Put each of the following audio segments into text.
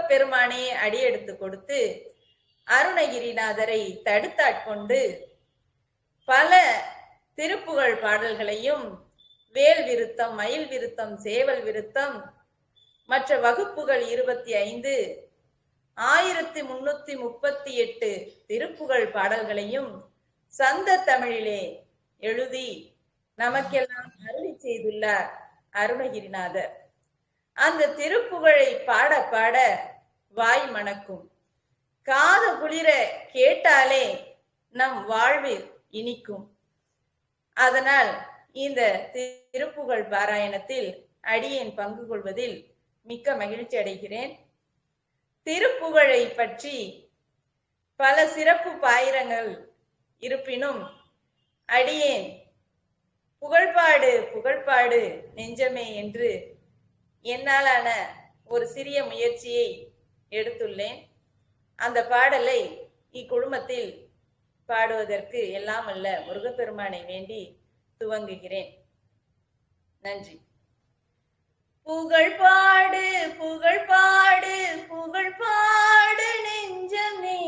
முருகப்பெருமானே அடியெடுத்து கொடுத்து அருணகிரிநாதரை தடுத்தாட்கொண்டு பல திருப்புகழ் பாடல்களையும் வேல் விருத்தம், மயில் விருத்தம், சேவல் விருத்தம், மற்ற வகுப்புகள் 25, 1338 திருப்புகழ் பாடல்களையும் சந்த தமிழிலே எழுதி நமக்கெல்லாம் அருளி செய்துள்ளார் அருணகிரிநாதர். அந்த திருப்புகழை பாட பாட வாய் மணக்கும், காது குளிர கேட்டாலே நம் வாழ்வு இனிக்கும். அதனால் இந்த திருப்புகழ் பாராயணத்தில் அடியேன் பங்கு கொள்வதில் மிக்க மகிழ்ச்சி அடைகிறேன். திருப்புகழை பற்றி பல சிறப்பு பாயிரங்கள் இருப்பினும் அடியேன் புகழ்பாடு புகழ்பாடு நெஞ்சமே என்று என்னாலான ஒரு சிறிய முயற்சியை எடுத்துள்ளேன். அந்த பாடலை இக்குழுமத்தில் பாடுவதற்கு எல்லாம் அல்ல முருகப்பெருமானை வேண்டி துவங்குகிறேன். நன்றி. புகழ்பாடு புகழ்பாடு புகழ்பாடு நெஞ்சமே,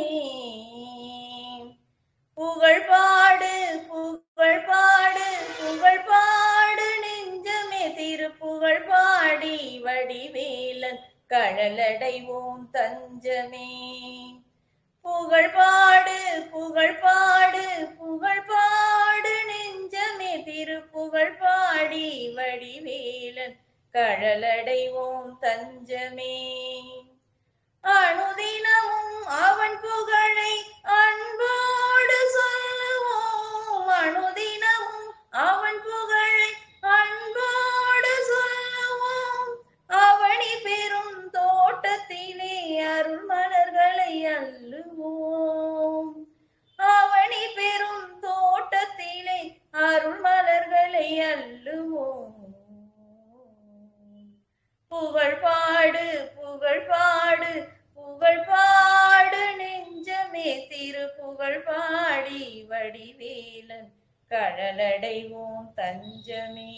புகழ்பாடு புகழ்பாடு புகழ்பாடு நெஞ்சமே, திருப்புகழ் பாடி வடிவேலன் கழலடைவோம் தஞ்சமே. புகழ்பாடு புகழ்பாடு புகழ்பாடு நெஞ்சமே, திருப்புகழ் பாடி வடிவேலன் கழலடைவோம் தஞ்சமே. அனுதினமும் அவன் புகழை அன்போடு சொல்லுவோம், அனுதினமும் அவன் புகழை அன்போடு சொல்லுவோம். அவனி பெரும் தோட்டத்திலே அருள் மலர்களை அள்ளுவோம், அவனி பெரும் தோட்டத்திலே அருள் மலர்களை அள்ளுவோம். புகழ்பாடு புகழ்பாடு புகழ்பாடு நெஞ்சமே, திருப்புகழ் பாடி வடிவேலன் கழலடைவோம் தஞ்சமே.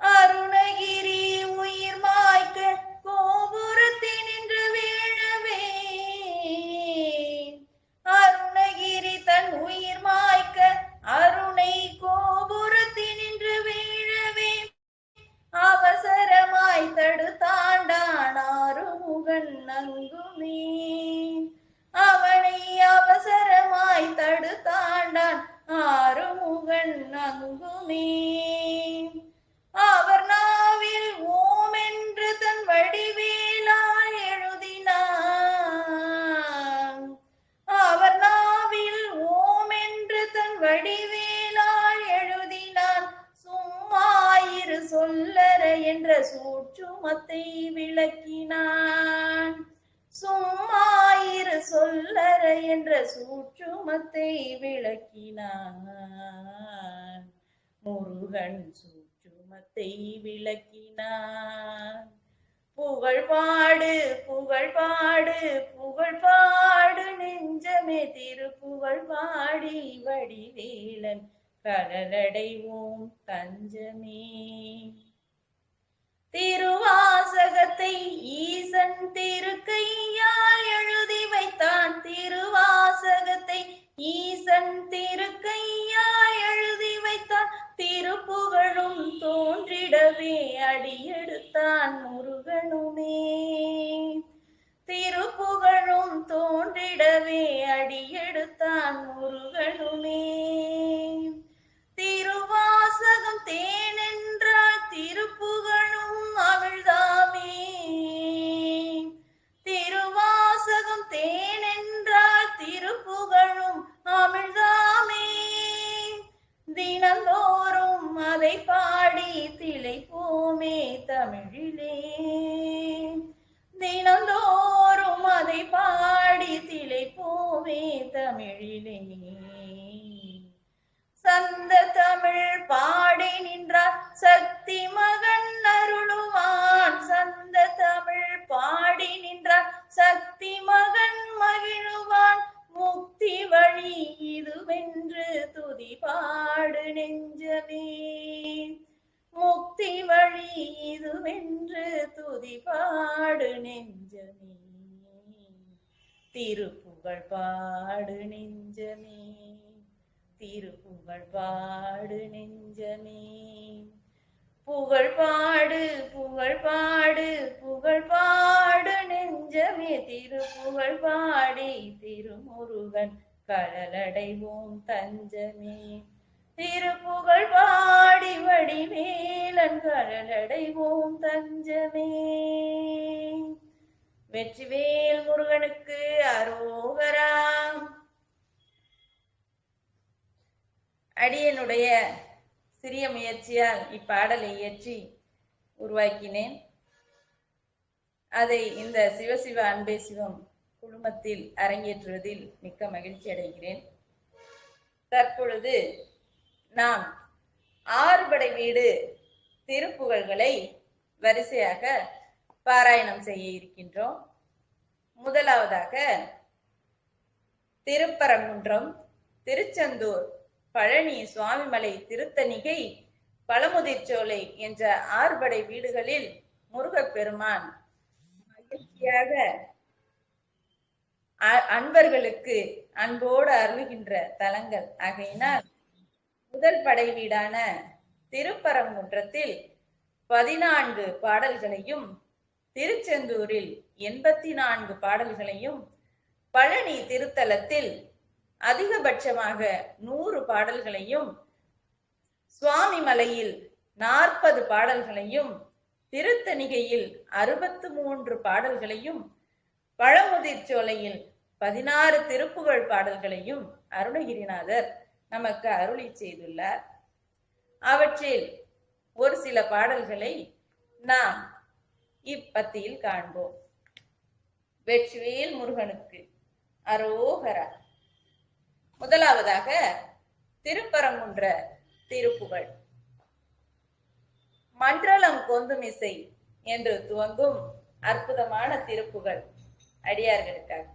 அருணகிரி உயிர் மாய்க்க கோபுரத்தினின்று வீழவே, அருணகிரி தன் உயிர் மாய்க்க அருணை கோபுரத்தினின்று வீழவே, அவசரமாய் தடுத்தாண்டான் ஆறுமுகன் அங்குமே, அவனை அவசரமாய் தடுத்தாண்டான் ஆறுமுகன் அங்குமே. அவர் நாவில் ஓம் என்று தன் வடிவேலால் எழுதினான், அவர் நாவில் ஓம் என்று தன் வடிவேலால் எழுதினான். சும்மாயிரு சொல்லற என்ற சூட்சுமத்தை விளக்கினான், சும்மாயிரு சொல்லற என்ற சூட்சுமத்தை விளக்கினான். முருகன் சூட்சுமத்தை விளக்கினான். புகழ்பாடு புகழ்பாடு புகழ்பாடு நெஞ்சமே, திருப்புகழ் பாடி வடிவேலன் கழலடைவோம் தஞ்சமே. திருவாசகத்தை ஈசன் திருக்கையால் எழுதி வைத்தான், திருவாசகத்தை ஈசன் திருக்கையால் எழுதி வைத்தான். திருப்புகழும் தோன்றிடவே அடியெடுத்தான் முருகனுமே, திருப்புகழும் தோன்றிடவே அடியெடுத்தான் முருகனுமே. திருவாசகம் தேனென்றால் திருப்புகழும் அவிழ்தாமே, திருவாசகம் தேனென்றால் திருப்புகழும் அமிழ்தாமே. தினந்தோறும் அதை பாடி திளைப்போமே தமிழிலே, தினந்தோறும் அதை பாடி திளைப்போமே தமிழிலே. சந்த தமிழ் பாடி நின்றார் சக்தி மகன் அருளுவான், சந்த தமிழ் பாடி நின்றார் சக்தி மகன் மகிழுவான். முக்தி வழி இதுவென்று துதி பாடு நெஞ்சமே, முக்தி வழி இதுவென்று துதி பாடு பாடு நெஞ்சமே, திருப்புகழ் பாடு நெஞ்சமே, திருப்புகழ் பாடு நெஞ்சமே. புகழ் பாடு புகழ் பாடு புகழ் பாடு நெஞ்சமே, திருப்புகழ் பாடி திருமுருகன் கடலடைவோம் தஞ்சமே. திருப்புகழ் பாடி வடிவேலன் கடலடைவோம் தஞ்சமே. வெற்றிவேல் முருகனுக்கு அரோகரா. அடியனுடைய சிறிய முயற்சியால் இப்பாடலை இயற்றி உருவாக்கினேன். அதை இந்த சிவசிவ அன்பே சிவம் குழுமத்தில் அரங்கேற்றுவதில் மிக்க மகிழ்ச்சி அடைகிறேன். தற்பொழுது நாம் ஆறுபடை வீடு திருப்புகழ்களை வரிசையாக பாராயணம் செய்ய இருக்கின்றோம். முதலாவதாக திருப்பரங்குன்றம், திருச்செந்தூர், பழனி, சுவாமிமலை, திருத்தணிகை, பழமுதிர்ச்சோலை என்ற ஆறுபடை வீடுகளில் முருகப்பெருமான் மகிழ்ச்சியாக அன்பர்களுக்கு அன்போடு அருளுகின்ற தலங்கள் ஆகையினால் முதல் படை வீடான திருப்பரங்குன்றத்தில் 14 பாடல்களையும், திருச்செந்தூரில் 84 பாடல்களையும், பழனி திருத்தலத்தில் அதிகபட்சமாக 100 பாடல்களையும், சுவாமிமலையில் 40 பாடல்களையும், திருத்தணிகையில் 63 பாடல்களையும், பழமுதிர்ச்சோலையில் 16 திருப்புகழ் பாடல்களையும் அருணகிரிநாதர் நமக்கு அருளி செய்துள்ளார். அவற்றில் ஒரு சில பாடல்களை நாம் இப்பத்தியில் காண்போம். வெற்றிவேல் முருகனுக்கு அரோகரா. முதலாவதாக திருப்பரங்குன்ற திருப்புகழ். மன்றலம் கொந்துமிசை என்று துவங்கும் அற்புதமான திருப்புகழ் அடியார்களுக்காக.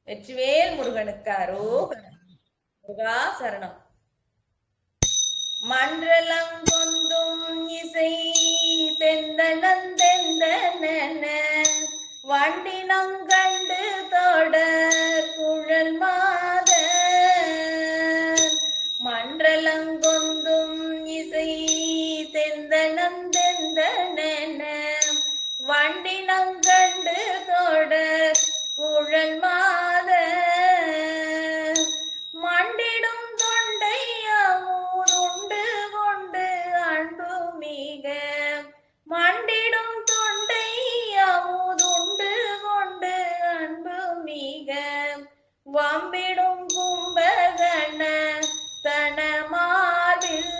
வெற்றிவேல் முருகனுக்கு அரோகரா. முருகா சரணம். மன்றலம் கொந்தும் இசை தெந்தனந்தெந்தன வண்டினம் கண்டு தொடர் குழல் மாத. மன்றலம் கொந்தும் இசை தெந்தனந்தெந்தன வண்டினம் கண்டு தொடர் குழல் மாத. மண்டிடும் தொண்டையாமுதுண்டு கொண்டு அன்பு மிக. மண்டிடும் தொண்டையாமுதுண்டு கொண்டு அன்பு மிக. வம்பிடும் கும்பகர்ண தனமார்பில்.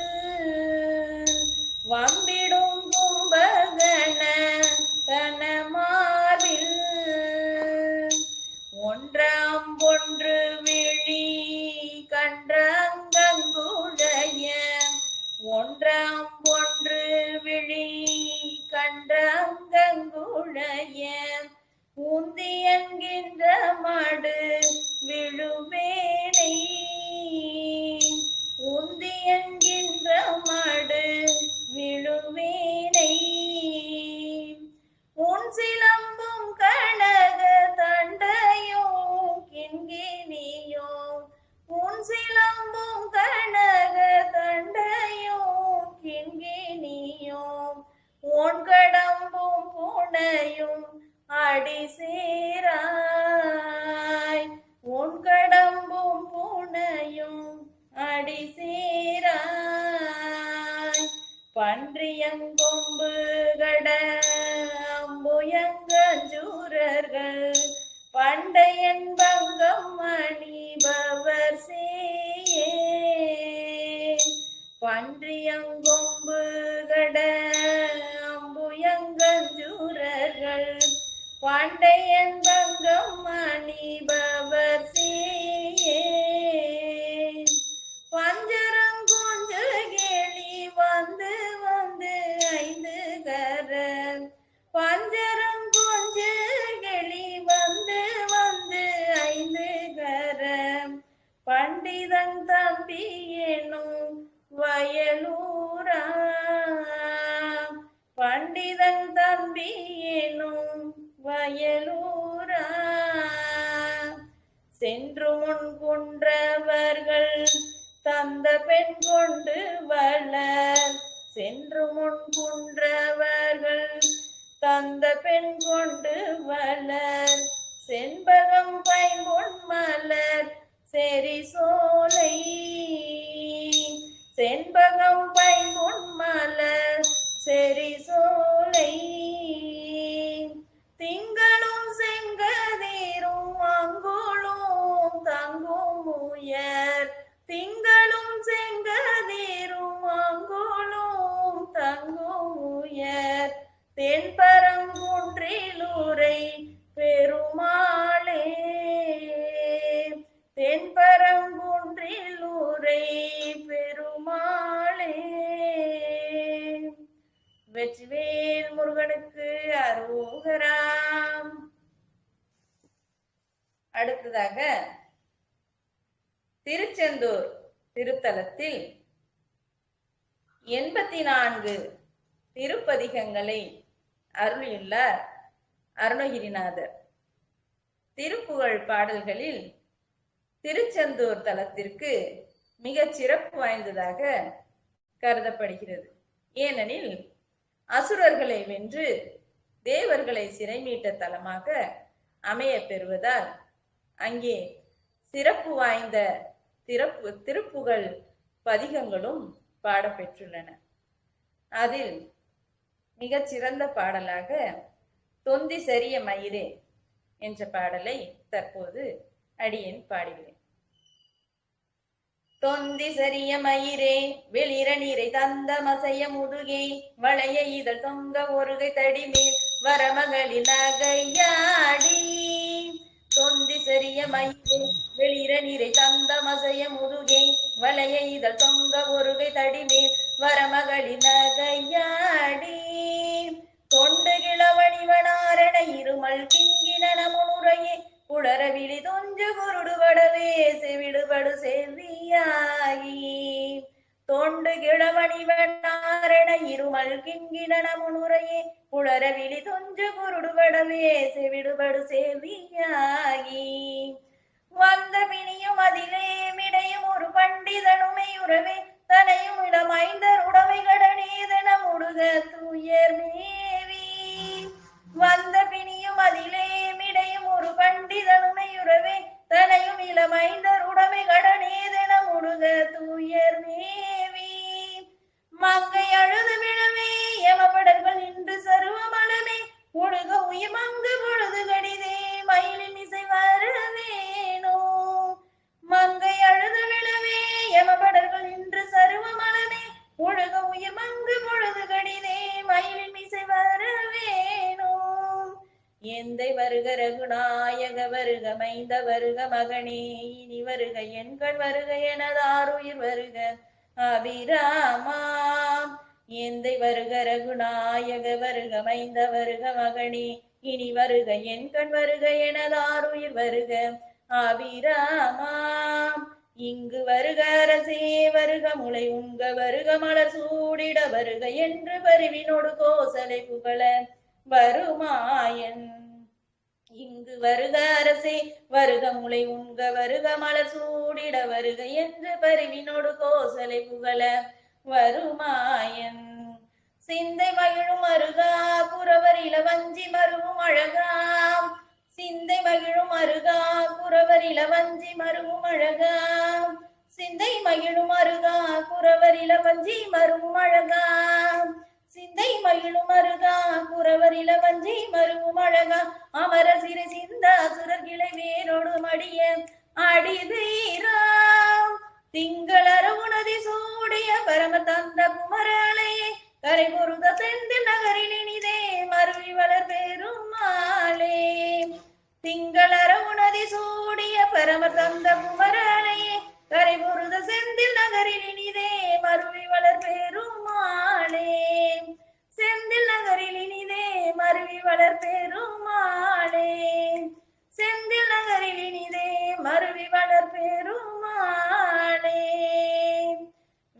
வம்பிடும் கும்பகர்ண தனமார்பில். ஒன்றாம் ஒன்று விழி கன்றங்குடைய. ஒன்றாம் ஒன்று விழி கன்றங்குடைய. உந்தி என்கின்ற மடு விழுவேனை. உந்தி என்கின்ற மடு விழுவேனை. உன் சிலம்பும் கனக தண்டையும் கிண்கிணியும். உன் சிலம்பும் கனக தண்டையும் கிண்கிணியும். உன் கடம்பும் புனையும் அடி சேராய். உன் கடம்பும் புனையும் அடி சேராய். பன்றியங்கொம்பு கடம்புயங்கஞ்சூரர்கள் பண்டையன் பங்கம் அணிபவர் சேயே. பன்றியங்கொம்பு கடம்புயங்கஞ்சூரர்கள் பண்டையன் பங்கம் அணிபவர் சேயே. பஞ்சரம் கொஞ்சு கேலி வந்து வந்து 5 கர. பஞ்சரம் கொஞ்சு கேலி வந்து வந்து 5 கர. பண்டிதன் தம்பி எனும் வயலூராய். பண்டிதன் தம்பி எனும் வயலூரா சென்று முன் குன்றவர்கள் தந்த பெண் கொண்டு வளர் சென்று முன் குன்றவர்கள் தந்த பெண் கொண்டு வளர் செண்பகம் பைம்பொன் மலர் செரி சோலை செண்பகம் பைம்பொன் மலர் செரி சோலை திங்களும் செங்கதிரும் அங்குளும் தங்கும் உயர் திங்களும் செங்கதிரும் அங்குளும் தங்கும் உயர் தென்பரங்குன்றிலுரை பெருமாளே தென்பரங்குன்றிலுரை பெருமாளே. வெற்றிவேல் முருகனுக்கு அரோகராம். அடுத்ததாக திருச்செந்தூர் திருத்தலத்தில் 84 திருப்பதிகங்களை அருளியுள்ளார் அருணகிரிநாதர். திருப்புகழ் பாடல்களில் திருச்செந்தூர் தலத்திற்கு மிக சிறப்பு வாய்ந்ததாக கருதப்படுகிறது. ஏனெனில் அசுரர்களை வென்று தேவர்களை சிறை மீட்ட தலமாக அமைய பெறுவதால் அங்கே சிறப்பு வாய்ந்த திருப்புகழ் பதிகங்களும் பாடப்பெற்றுள்ளன. அதில் மிகச் சிறந்த பாடலாக தொந்தி சரிய மயிரே என்ற பாடலை தற்போது அடியேன் பாடுகிறேன். தொந்தி சரிய மயிரே வெளிர நீரை தந்த மசைய முதுகே வளைய இதழ் தொங்க ஒருகை தடிமேல் வரமகளின் நகையாடி தொந்தி சரிய மயிரே வெளிர நீரை தந்த மசைய முதுகே வளைய இதழ் தொங்க ஒருகை தடிமேல் வரமகளின் நகையாடி தொண்டு கிழவணிவனாரண இருமல் கிங்கின முறையே குளர விழி தொஞ்சு குருடுபடவே செவிடுபடு செவ்வியாகி தொண்டு கிழவணிவனாரண இருமல் கிங்கின முறையே குளர விழி தொஞ்சு குருடுபடவே செவிடுபடு செவ்வியாகி வந்த பிணியும் அதிலே மிடையும் ஒரு பண்டிதனுமை உறவே தனையும் இளமைந்தர் உடமை கடனேதன முடுக துயர் மேவி வந்த பிணியும் அதிலே மிடையும் ஒரு பண்டிதனுமை உறவே தனையும் இளமைந்தர் உடமை கடனேதன முடுக துயர் மேவி மங்கை அழுது விழவே யமபடர்கள் நின்று சருவமளமே முடுக உயிர் மங்கு பொழுது கடிதே மயிலின் இசை வரவேனோ மங்கை அழுது விழவே யமபடர்கள் நின்று சருவமளமே முழுக உயிர் மங்கு பொழுது கடிதே மயிலின் இசை வரவேனோ எந்தை வருக ரகுநாயக வருக மைந்த வருக மகனே இனி வருக எண்கள் வருக எனதாருயிர் வருக அபிராமா எந்தை வருக ரகுநாயக வருக மைந்த வருக மகனே இனி வருக எண்கள் வருக எனதாருயிர் வருக அபிராமா இங்கு வருக அரசே வருக முளை உண்க வருக மலர் சூடிட வருக என்று பரிவினோடு கோசலை புகழ வருமாயன் இங்கு வருக அரசே வருக முளை உண்க வருக மலர் சூடிட வருக என்று பரிவினோடு கோசலை புகழ வருமாயன் சிந்தை மகிழும் அருகா குறவர் இளவஞ்சி மருவும் அழகாம் சிந்தை மகிழும் அருகா குறவர் இளவஞ்சி மருவும் அழகாம் சிந்தை மகிழும் அருகா குறவர் இளவஞ்சி மருவும் அழகாம் சிந்தை மகிழும் அருகா குறவர் இளவஞ்சி மருவும் அழகா அமர சிறை சிந்த சுரர் கிளை வேரோடு மடிய அடிதீராம் திங்களர உனதி சூடிய பரம தந்த குமரலையே கரை பொருத செந்தில் நகரில் இனிதே மருவி வளர் பெருமாளே திங்களர உனதி சூடிய பரம தந்த குமரலையே கரை பொருத செந்தில் நகரில் இனிதே மருவி வளர் பெருமாளே செந்தில் நகரில் இனிதே மருவி வளர் பெருமாளே செந்தில் நகரில் இனிதே மருவி வளர் பெருமாளே.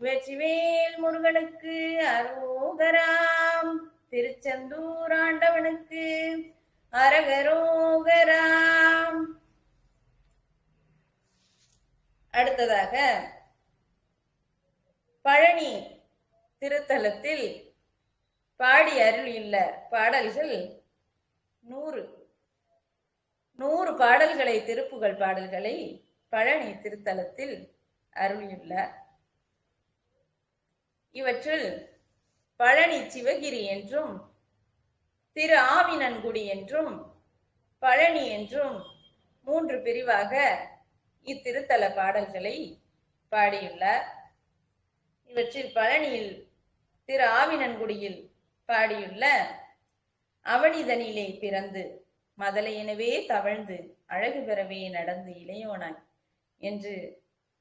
வெற்றிவேல் முருகனுக்கு அரோகராம். திருச்செந்தூர் ஆண்டவனுக்கு அரகரோகரா. அடுத்ததாக பழனி திருத்தலத்தில் பாடி அருளியுள்ள பாடல்கள் 100 பாடல்களை, திருப்புகழ் பாடல்களை பழனி திருத்தலத்தில் அருளியுள்ளார். இவற்றில் பழனி சிவகிரி என்றும், திரு ஆவினன்குடி என்றும், பழனி என்றும் 3 பிரிவாக இத்திருத்தல பாடல்களை பாடியுள்ளார். இவற்றில் பழனியில் திரு ஆவினன்குடியில் பாடியுள்ள அவனிதனிலே பிறந்து மதலையெனவே தவழ்ந்து அழகு பெறவே நடந்து இளையோனாய் என்று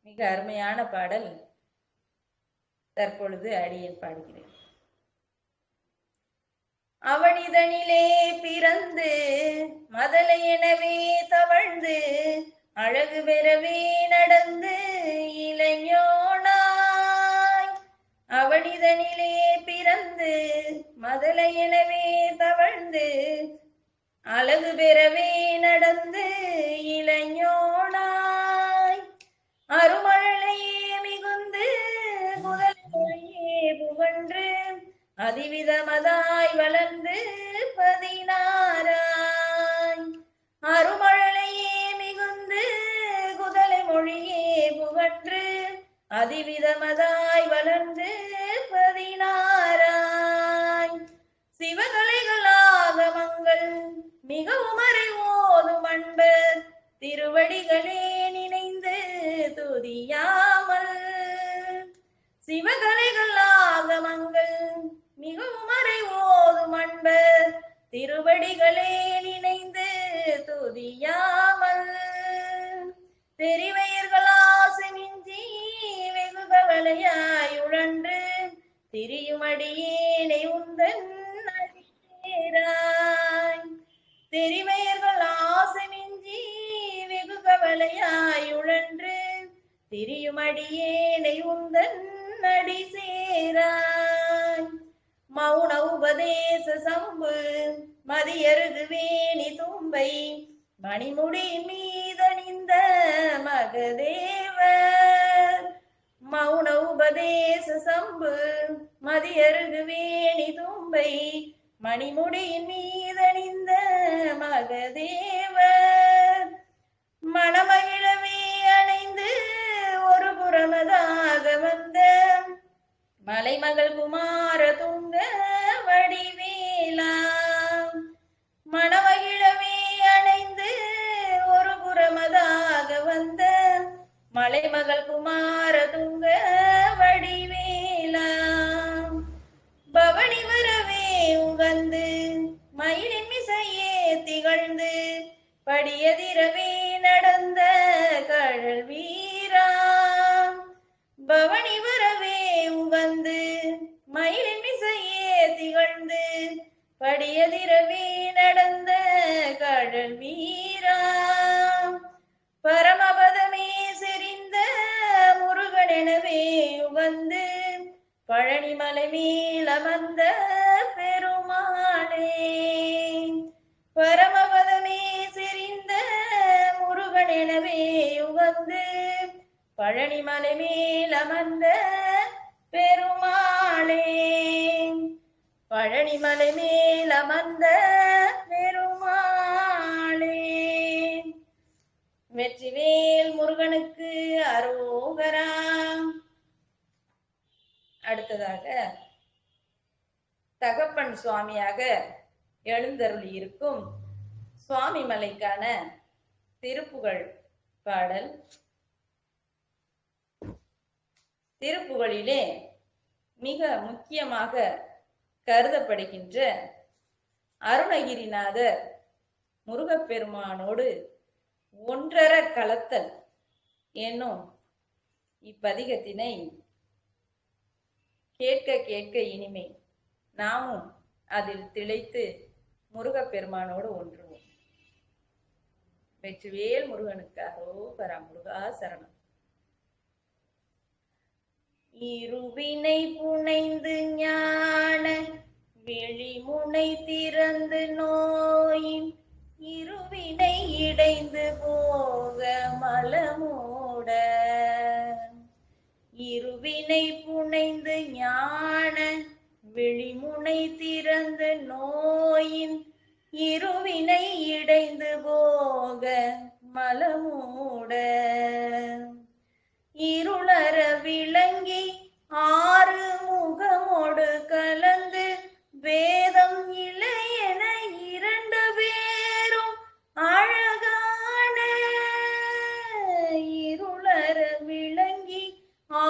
மிக அருமையான பாடல் தற்பொழுது அடியேன் பாடுகிறேன். அவனிதனிலே பிறந்து மதலையெனவே தவழ்ந்து அழகு பெறவே நடந்து இளையோனாய். அவனிதனிலே பிறந்து மதலையெனவே தவழ்ந்து அழகு பெறவே நடந்து இளையோனாய். அருமழையே மிகுந்து முதலையே புகன்று அதிவிதமதாய் வளர்ந்து 16 அருமழையே மிகுந்து குதலை மொழியே புகன்று அதிவிதமதாய் வளர்ந்து 16 சிவகலைகள் ஆகமங்கள் மிகவும் அறிவோதும் அன்பர் திருவடிகளே நினைந்து துதியாமல். சிவகலைகள் ஆகமங்கள் மிகவும் அறிவோதும் அன்பர் திருவடிகளே நினைந்து துதியாமல். தெரிவையர்கள் ஆசை மிஞ்சி வெகு கவலையாய் உழன்று திரியுமடியேனை உந்தன் அடிசேராய். தெரிவையர்கள் ஆசை மிஞ்சி வெகு கவலையாய் உழன்று திரியுமடியேனை உந்தன் அடிசேராய். மௌன உபதேச சம்பு மதியருகு வேணி தும்பை மணிமுடி மீதணிந்த மகதேவர். மௌன உபதேச சம்பு மதியருகு வேணி தும்பை மணிமுடியின் மீதணிந்த மகதேவர். மணமகிழவே அணைந்து ஒரு புறமதாக வந்த மலைமகள் குமார துங்க வடிவேலா. மணமகிழவே அணைந்து ஒரு புறமதாக வந்த மலைமகள் குமார துங்க வடிவேலா. பவனி வரவே உகந்து மயிலின் மிசையே திகழ்ந்து படியதிரவே நடந்த கழல் வீரா. பவனி வரவே உகந்து மயிலின் மிசையே திகழ்ந்து படியதிரவே நடந்த கழல் வீரா. பரமபதமே செறிந்த முருகனெனவே உகந்து பழனிமலை மேல் அமர்ந்த பெருமானே. பரமபதமே செறிந்த முருகனெனவே உகந்து பழனிமலை மேல் அமர்ந்த பெருமாளே. பழனிமலை மேல் அமர்ந்த பெருமாளே. வெற்றிவேல் முருகனுக்கு அரோகரா. அடுத்ததாக தகப்பன் சுவாமியாக எழுந்தருளி இருக்கும் சுவாமி மலைக்கான திருப்புகழ் பாடல். திருப்புகழிலே மிக முக்கியமாக கருதப்படுகின்ற அருணகிரிநாதர் முருகப்பெருமானோடு ஒன்றர கலத்தல் என்னும் இப்பதிகத்தினை கேட்க கேட்க இனிமே நாமும் அதில் திளைத்து முருகப்பெருமானோடு ஒன்றுவோம். வெற்றிவேல் முருகனுக்காகவோ பரமுருகா சரணம். இருவினை புனைந்து ஞான விழிமுனை திறந்து நோயின் இருவினை இடைந்து போக மலமூட இருவினை புனைந்து ஞான விழிமுனை திறந்து நோயின் இருவினை இடைந்து போக மலமூட இருளற விளங்கி ஆறு முகமோடு கலந்து வேதம் இளையன இரண்டு பேரும் அழகான இருளற விளங்கி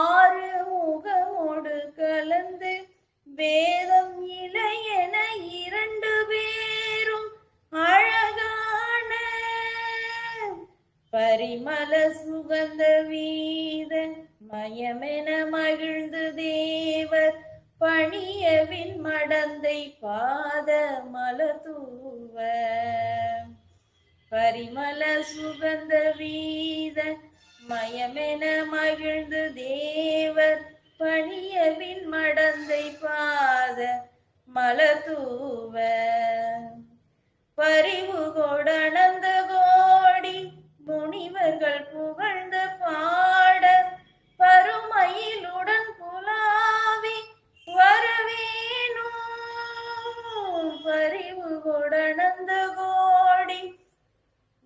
ஆறு முகமோடு கலந்து வேதம் இளையன இரண்டு பேரும் அழகான பரிமள சுகந்த வீத மயமென மகிழ்ந்து தேவர் பணியவின் மடந்தை பாத மலதூவ பரிமள சுகந்த வீத மயமென மகிழ்ந்து தேவர் பணியவின் மடந்தை பாத மலதூவ பரிவு கொடனந்த கோடி முனிவர்கள் புகழ்ந்து பாட பருமையிலுடன் புலாவி வரவேணும் பரிவு கொடனந்த கோடி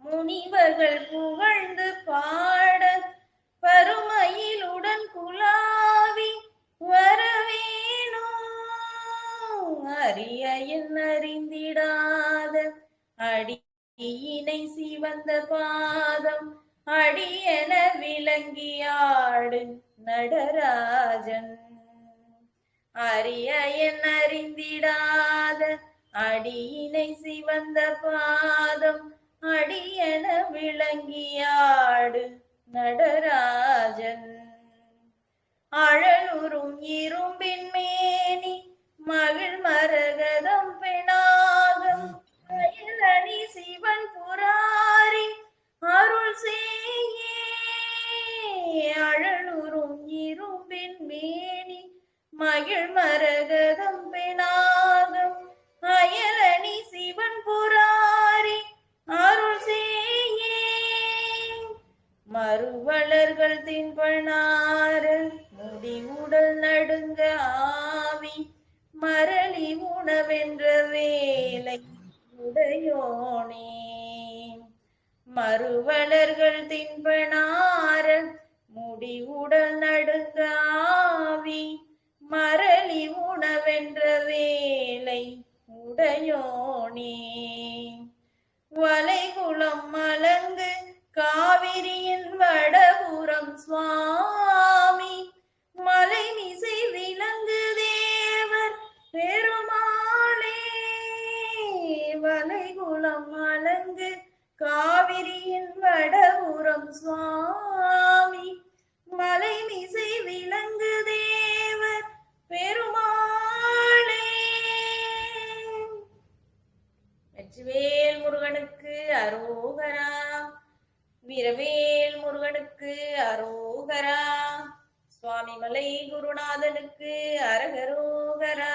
முனிவர்கள் புகழ்ந்து பாட பருமையிலுடன் குலாவி வரவேணும் அரியன் அறிந்திடாத அடியினை சிவந்த பாதம் அடியென விளங்கியாடு நடராஜன் அரியன் அறிந்திடாத அடியினை சிவந்த பாதம் அடியென விளங்கியாடு நடராஜன் அழலுறும் இரும்பின் மேனி மகிழ் மரகதம் பெணாகம் அயலணி சிவன் புராரி அருள் செய்யே அழலுறும் இரும்பின் மேனி மகிழ் மரகதம் பெணாகம் அயலணி சிவன் புராரி அருள் செய்யே மறுவளர்கள் தின்பனார முடி உடல் நடுங்க ஆவி மரளி உணவென்ற வேலை உடையோனே மறுவளர்கள் தின்பனார முடி உடல் நடுங்க ஆவி மரளி உணவென்ற வேலை உடையோனே வளைகுளம் மலங்கு காவிரியின் வடபுறம் சுவாமி மலை மிசை விலங்கு தேவர் பெருமாளே வளைகுளம் மலங்கு காவிரியின் வடபுறம் சுவாமி மலை மிசை விலங்கு தேவர் பெருமாளே வெற்றிவேல் முருகனுக்கு அரோகரா வீரவேல் முருகனுக்கு அரோகரா சுவாமி மலை குருநாதனுக்கு அரகரோகரா.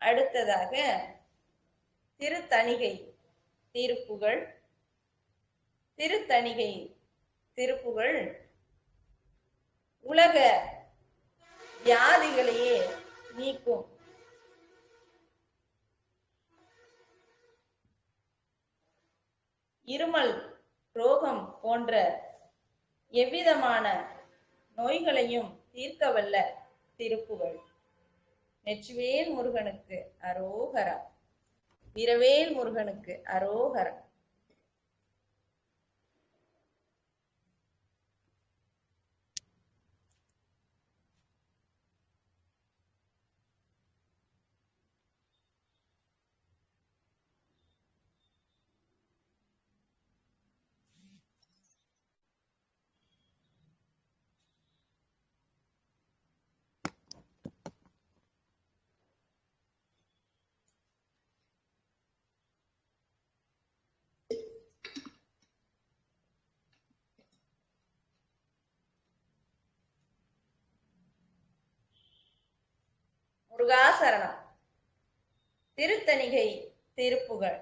அடுத்ததாக திருத்தணிகை திருப்புகழ். திருத்தணிகை திருப்புகழ் உலக வியாதிகளையே நீக்கும் இருமல் ரோகம் போன்ற எவ்விதமான நோய்களையும் தீர்க்கவல்ல திருப்புகழ். நெற்றிவேல் முருகனுக்கு அரோகரா வீரவேல் முருகனுக்கு அரோகரா. முருகா சரணம். திருத்தணிகை திருப்புகழ்.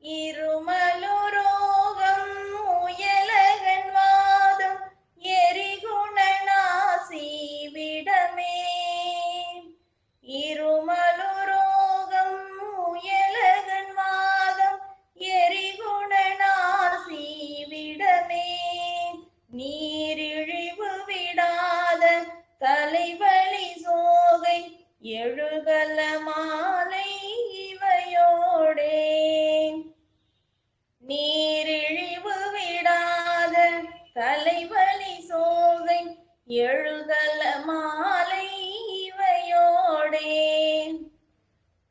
இருமலுரோகம் முயலகன் வாதம் எரிகுணநாசி விடமே. இருமலுரோகம் முயலகன் வாதம் எரிகுணநாசி விடமே. நீரிழிவு விடாத தலைவலி சோகை எழுகல மாலை இவையோடே. நீரிழிவு விடாத தலைவலி சோகை எழுகல மாலை இவையோடே.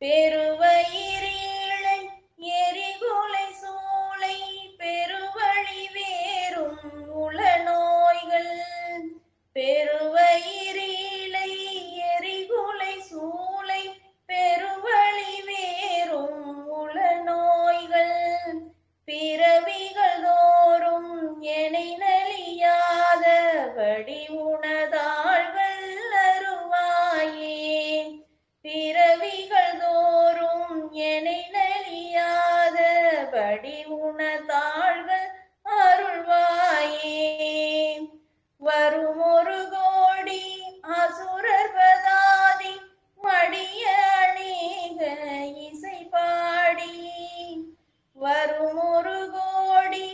பெருவயிரீழை எரிகுலை சூளை பெருவழி வேறும் உளநோய்கள். பெருவயிரீழை எரிகுலை சூளை பெருவழி வேறும் உளநோய்கள். பிறவிகள் தோறும் எனை நலியாத வடி உணதாள்கள் அருவாயே. பிறவிகள் தோறும் எனை நலியாத வடி உணதாள்கள் அருள்வாயே. வரும் ஒரு கோடி அசுரர் பதாதி மடிய அநேக இசை பாடி. வரும் ஒரு கோடி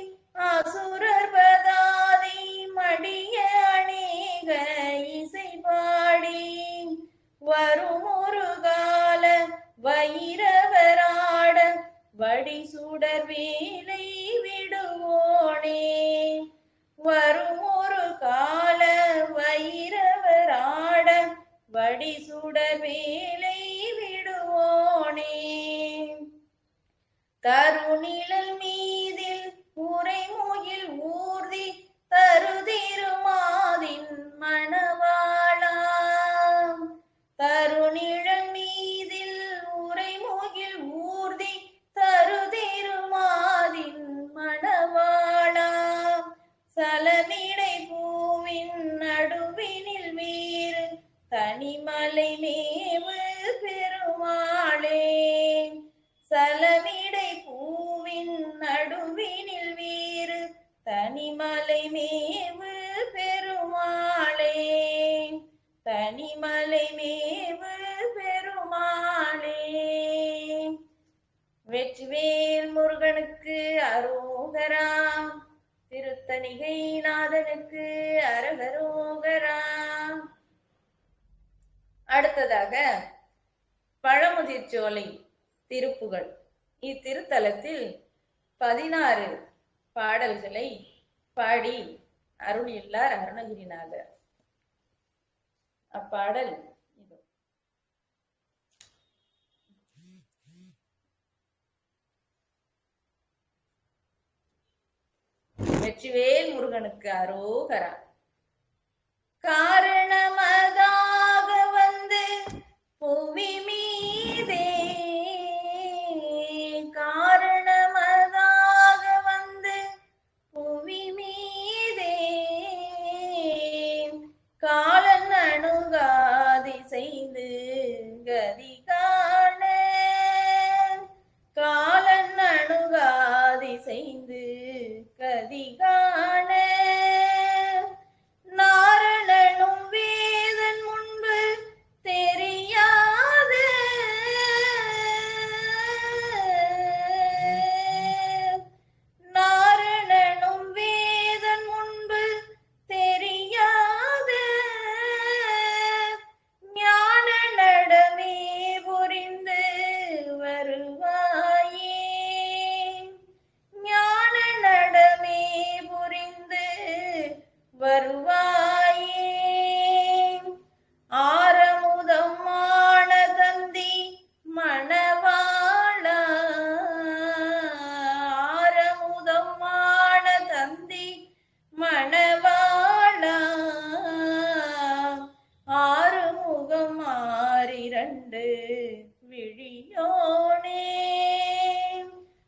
அசுரர் பதாதி மடிய அநேக இசை பாடி. வரும் ஒரு கால வைரவராட வடி சுடர் வேலை விடுவோனே. வரும் ஒரு கால வைரவராட வடி சுடர் வேலை விடுவோனே. தருநிழல் மீதில் உரைமுகில் ஊர்தி தருதிருமாதின் மணவாளா. தருநிழல் மீதில் உரைமுகில் ஊர்தி தருதிருமாதின் மணவாளா. சலமிடை பூவின் நடுவினில் வீறு தனிமலை மேவு பெருமாளே. சலமிடை பூவின் நடுவினில் வீறு தனிமலை மேவு பெருமாளே. தனிமலை மேவு பெருமாளே. வெற்றிவேல் முருகனுக்கு அரோகரா. திருத்தணிகை நாதனுக்கு அரகரோகரா. அடுத்ததாக பழமுதிர்ச்சோலை திருப்புகழ். இத்திருத்தலத்தில் 16 பாடல்களை பாடி அருளியுள்ளார் அருணகிரிநாதர். அப்பாடல் இது. வெற்றிவேல் முருகனுக்கு அரோகரா. காரணமதாக வந்து புவி மீதே. காரணமதாக வந்து புவி மீதே. காலன் அணுகாதி செய்து கதி காண. காலன் அணுகாதி செய்து கதி காண. நாரணனும் வேதன் முன்பு தெரியாத. நாரணனும் வேதன் முன்பு தெரியாத. ஞான நடமே புரிந்து வருவாயே. ஞான நடமே புரிந்து வருவாயே. ஆரமுதம் மான தந்தி மணவாளா. ஆரமுதம் மான தந்தி மணவாளா. ஆறுமுகம் ஆறிரண்டு விழியோனே.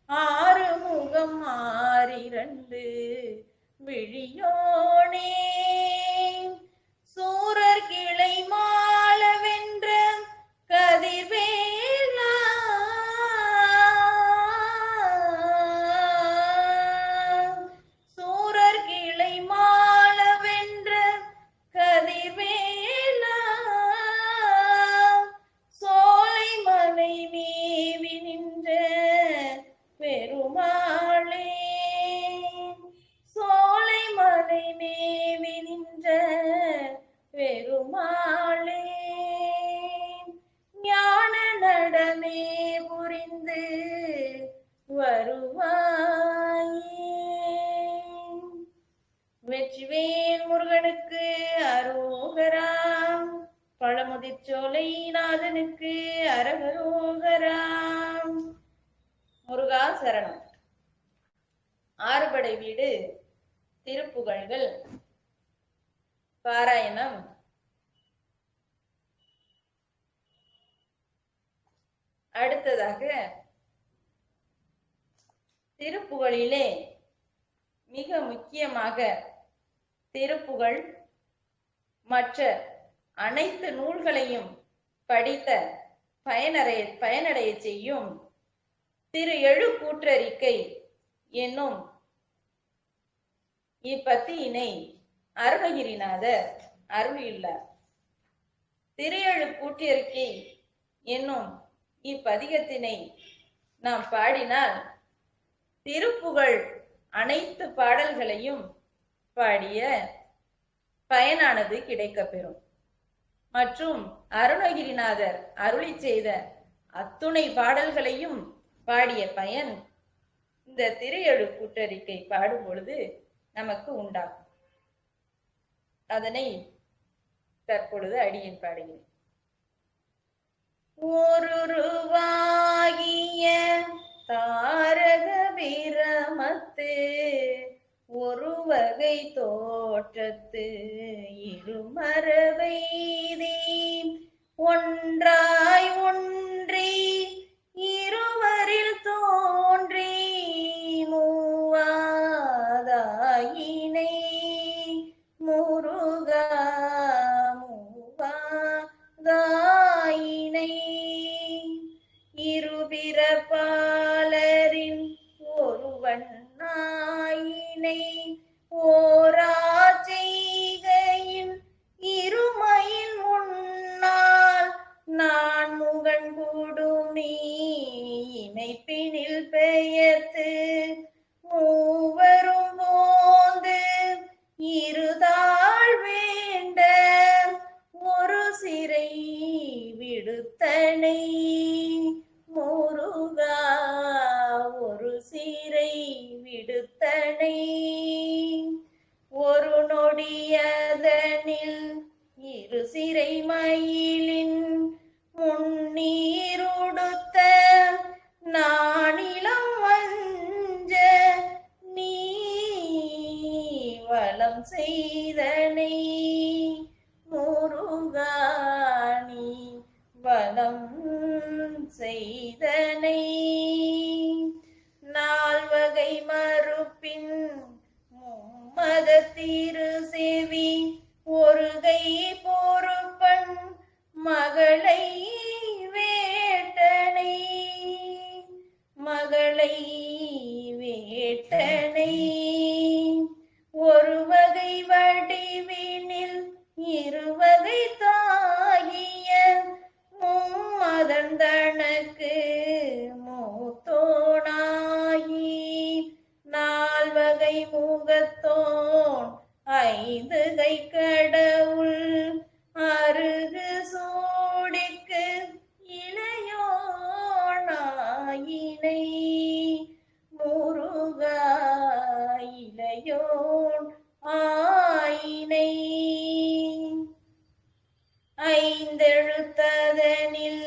ஆறுமுகம் ஆறிரண்டு விழியோனே. சூரர் கிளை மாளவென்ற கதிர்வேல் சிவனுக்கு அரகரோகரா. முருகா சரணம். ஆறுபடை வீடு திருப்புகழ்கள் பாராயணம். அடுத்ததாக திருப்புகழிலே மிக முக்கியமாக திருப்புகழ் மற்ற அனைத்து நூல்களையும் படித்த பயனடைய செய்யும் திரு எழு கூற்றறிக்கை என்னும் இப்பத்தியினை அருணகிரிநாதர் அருளியுள்ளார். திரு எழு கூற்றறிக்கை என்னும் இப்பதிகத்தினை நாம் பாடினால் திருப்புகழ் அனைத்து பாடல்களையும் பாடிய பயனானது கிடைக்கப்பெறும். மற்றும் அருணகிரிநாதர் அருளி செய்த அத்துணை பாடல்களையும் பாடிய பயன் இந்த திரு எழு கூற்றறிக்கை பாடும் பொழுது நமக்கு உண்டாகும். அதனை தற்பொழுது அடியேன் பாடுகிறேன். ஒருருவாகிய தாரக பிரமத்து ஒரு வகை தோற்றத்து இருமரவைதி ஒன்றாய் ஒன்றி இருவரில் தோன்றி மூவாதாயினை முருகா மூவாதாயினை இருபிறப்பாளரின் ஒருவனாயினை ஓராச்செய்கையின் இருமையின் முன்னால் நான் முகன் குடுமி இமைப்பினில் பெயர்த்து மூவரும் போந்து இருதாள் வேண்ட ஒரு சிறை விடுத்தனை முருகா ஒரு சிறை விடுத்தனை ஒரு நொடியதனில் இரு சிறை மயிலின் முன்னீருடுத்த நானிலம் வஞ்ச நீ வளம் செய்தனை முருகா நீ வளம் செய்தனை நால்வகை மறுப்பின் மும்மத திரு செவி ஒருகை பொறுப்பன் மகளை வேட்டனை மகளை வேட்டனை ஒரு வகை வடிவினில் இருவகை தாகிய மும்மதன் தனக்கு மூத்தோனாகி நால்வகை முகத்தோன் ஐந்து கை கடவுள் அருகு சோடிக்கு இளையோனாயினை முருகா இளையோன் ஆயினை ஐந்தெழுத்ததனில்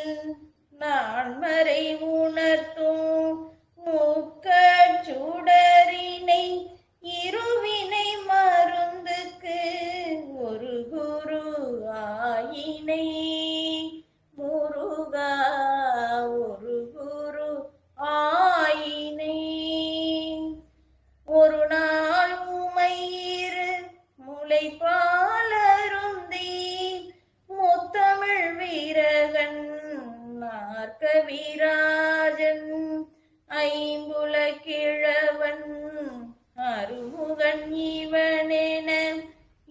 நான் மறை உணர்த்தும் முக்கச்சுடரினை இருவினை மருந்துக்கு ஒரு குரு ஆயினை முருகா ஒரு குரு ஆயினை ஒரு நாள் உமையிரு முளைப்பாலருந்தி முத்தமிழ் வீரகன் நாற்கவிராஜன் ஐம்புல கிழவன் அருமுகன் இவனென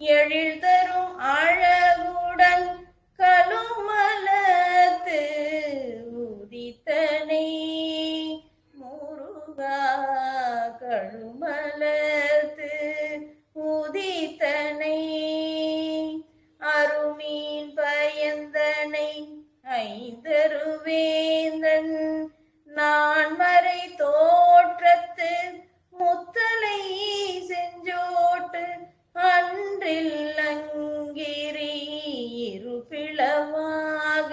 எழில் தரும் அழகுடன் கலுமலத்து உதித்தனை முருகா கழுமலத்து உதித்தனை அருமீன் பயந்தனை ஐந்தருவேந்தன் நான் மறை தோற்றத்து முத்தலை செஞ்சோட்டு அன்றில் அங்கிரி இருபிளவாக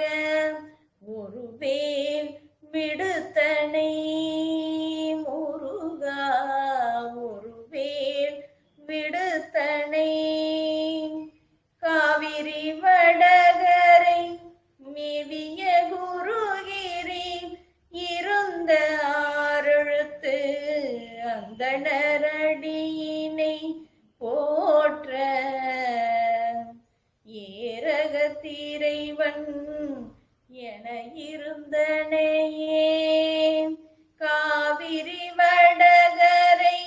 அந்தணரடியினை போற்ற ஏரகத்திரைவன் என இருந்தனையே. காவிரி வடகரை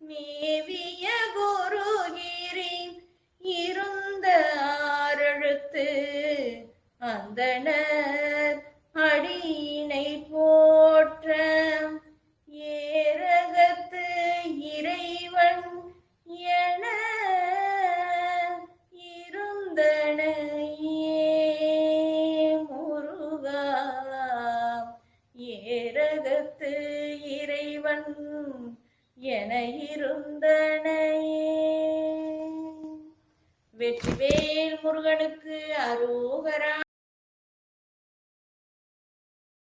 மேவிய குருகிரி இருந்த ஆறெழுத்து அந்தணர் அடியினை போற்ற ஏரகத்து இறைவன் என இருந்தனையே. முருகா ஏரகத்து இறைவன் என இருந்தனையே. வெற்றிவேல் முருகனுக்கு அரோகரா.